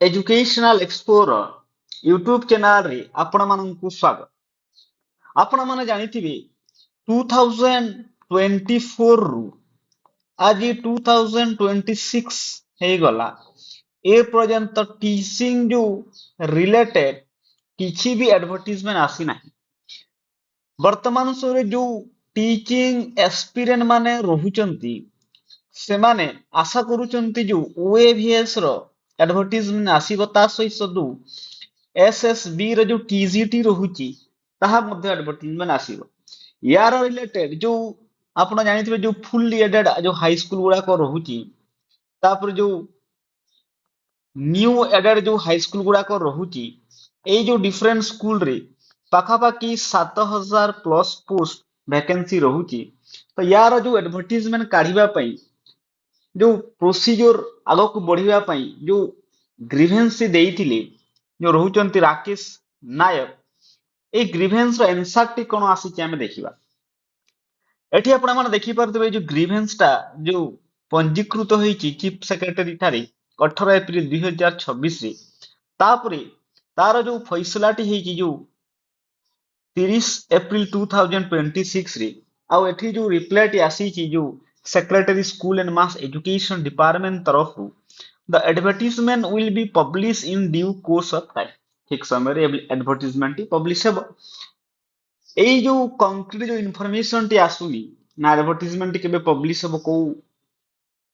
Educational explore YouTube channel रे आपण माननकु स्वागत। आपण माने जानिथिबे 2024 रु आज 2026 हे गला ए पर्यंत टीचिंग जो रिलेटेड किछि भी एडवर्टाइजमेंट आसी नाही। वर्तमान समय जो टीचिंग एक्सपीरियंस माने रहुचंती ସେମାନେ ଆଶା କରୁଛନ୍ତି ଯୋଉ OAVS ର ଆଡଭର୍ଟାଇଜମେଣ୍ଟ ଆସିବ ତା ସହିତ ଯୋଉ SSB ର ଯୋଉ TGT ରହୁଛି ତାହା ମଧ୍ୟ ଆଡଭର୍ଟାଇଜମେଣ୍ଟ ଆସିବ। ୟାର ରିଲେଟେଡ ଯୋଉ ଆପଣ ଜାଣିଥିବେ ଯୋଉ ଫୁଲି ଏଡେଡ ଯୋଉ ହାଇ ସ୍କୁଲ ଗୁଡାକ ରହୁଛି ତାପରେ ଯୋଉ ନ୍ୟୁ ଏଡେଡ ଯୋଉ ହାଇ ସ୍କୁଲ ଗୁଡାକ ରହୁଛି ଏଇ ଯୋଉ ଡିଫରେଣ୍ଟ ସ୍କୁଲ ରେ ପାଖାପାଖି 7000 ପ୍ଲସ ପୋଷ୍ଟ ଭ୍ୟାକେନ୍ସି ରହୁଛି। ତ ୟାର ଯୋଉ ଆଡଭର୍ଟାଇଜମେଣ୍ଟ କାଢିବା ପାଇଁ जो प्रोसीजर आगक बढ़िया पाई जो ग्रीभेन्स ଦେଇଥିଲେ जो ରହୁଛନ୍ତି ରାକେଶ ନାୟକ এই ଗ୍ରୀଭେନ୍ସ ର ଏନସାର ଟି କଣ ଆସିଛି ଆମେ ଦେଖିବା। ଏଠି ଆପଣ ମାନେ ଦେଖି ପାରୁଥିବେ ଯୋଉ ଗ୍ରୀଭେନ୍ସ ଟା ଯୋଉ ପଞ୍ଜୀକୃତ ହେଇଛି ଚିଫ ସେକ୍ରେଟାରୀ ଠାରେ 18 ଏପ୍ରିଲ 2026 ରେ ତାପରେ ତାର ଯୋଉ ଫଇସଲାଟି ହେଇଛି ଯୋଉ 30 ଏପ୍ରିଲ 2026 ରେ ଆଉ ଏଠି ଯୋଉ ରିପ୍ଲାଇଟି ଆସିଛି ଯୋଉ secretary school and mass education department तरफ the advertisement will be publish in due course of time ठीक समय रे एडवर्टाइजमेंट पब्लिश हेबो। एई जो कंक्रीट जो इन्फॉर्मेशन टी आसुनी ना एडवर्टाइजमेंट केबे पब्लिश हेबो को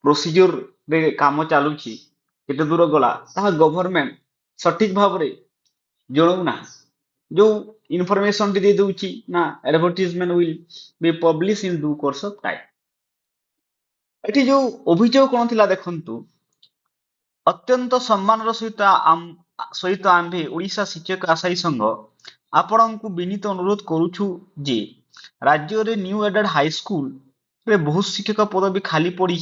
प्रोसीजर रे काम चालुची केते दूर गला ता गवर्नमेंट सठिक भाव रे जणौ ना जो इन्फॉर्मेशन टी दे दउची ना advertisement will be publish in due course of time. एठी जो अभियोग कौन थिला देखंतु अत्यंत सम्मानर सहित आम्भे ओडिशा शिक्षक आशायी संघ आपणଙ୍କୁ विनीत अनुरोध करूछु जे राज्य रे न्यू एडेड हाई स्कूल रे बहुत शिक्षक पद भी खाली पड़ी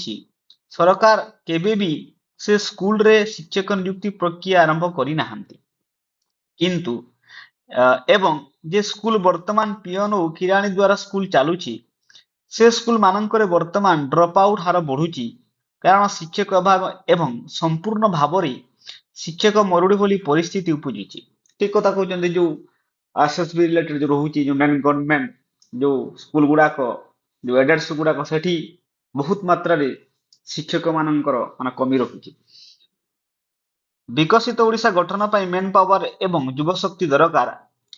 सरकार केबे भी से स्कूल रे शिक्षक नियुक्ति प्रक्रिया आरंभ करी नाहंती किंतु एवं जे स्कूल वर्तमान पियन और किराणी द्वारा स्कूल चालुची से स्कूल मानकरे वर्तमान ड्रॉप आउट हार बढ़ुची कारण शिक्षक अभाव एवं संपूर्ण भाव रे शिक्षक मरुड़ी भली परिस्थिति उपजुची। ठीक कथा कहते जो एसएसबी रिलेटेड जो रहुची जो नॉन गवर्नमेंट जो स्कूल गुड़ाक जो एडेड स्कूल गुड़ाक सेठी बहुत मात्रा रे शिक्षक मानकर माने कमी रखुची। विकसित ओडिशा गठन पाई मेन पावर एवं युव शक्ति दरकार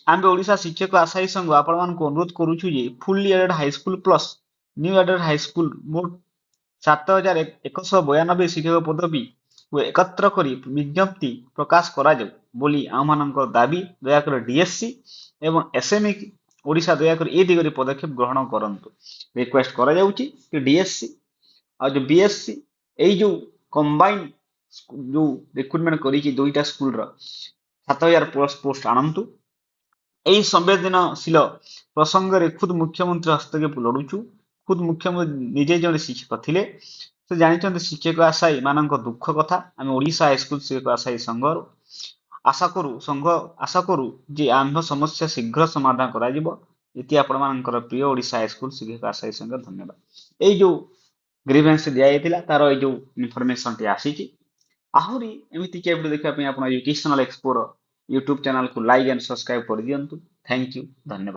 आम्बे ओडिशा शिक्षक आशायी संघ आपण मानक अनुरोध करूछु जे fully aided high school plus new aided high school मोट 7192 शिक्षक पदवी को एकत्र करी विज्ञप्ति प्रकाश करा जाऊ बोली आममानकर दाबी दयाकर डीएससी एवं एसएमई ओडिशा दयाकर ए दिगरे पदक्षेप ग्रहण करंतु रिक्वेस्ट करा जाउची कि डीएससी और जो बीएससी एई जो कंबाइन जो रिक्रुटमेंट करी कि दुईटा स्कूल रो 7000 प्लस पोस्ट आनंतु एई संवेदनशील प्रसंग रे खुद मुख्यमंत्री हस्तक्षेप लड़ुचु खुद मुख्यमंत्री निजे जने शिक्षक थिले से जानिचंते शिक्षक आशायी मानक दुख कथा आम ओडिशा हाईस्कूल शिक्षक आशायी संघ आशा करू जे आम्भ समस्या शीघ्र समाधान करा जिवो इति आपण मानकर प्रिय ओडिशा हाईस्कूल शिक्षक आशायी संघ धन्यवाद। एई जो ग्रीवेंस दिया जायतिला तारो एई जो इन्फॉर्मेशन टी आसीची आहुरी एमिति के वीडियो देखा पे आपण एजुकेशनल एक्सप्लोर यूट्यूब चैनल को लाइक एंड सब्सक्राइब कर दियंतु। थैंक यू धन्यवाद।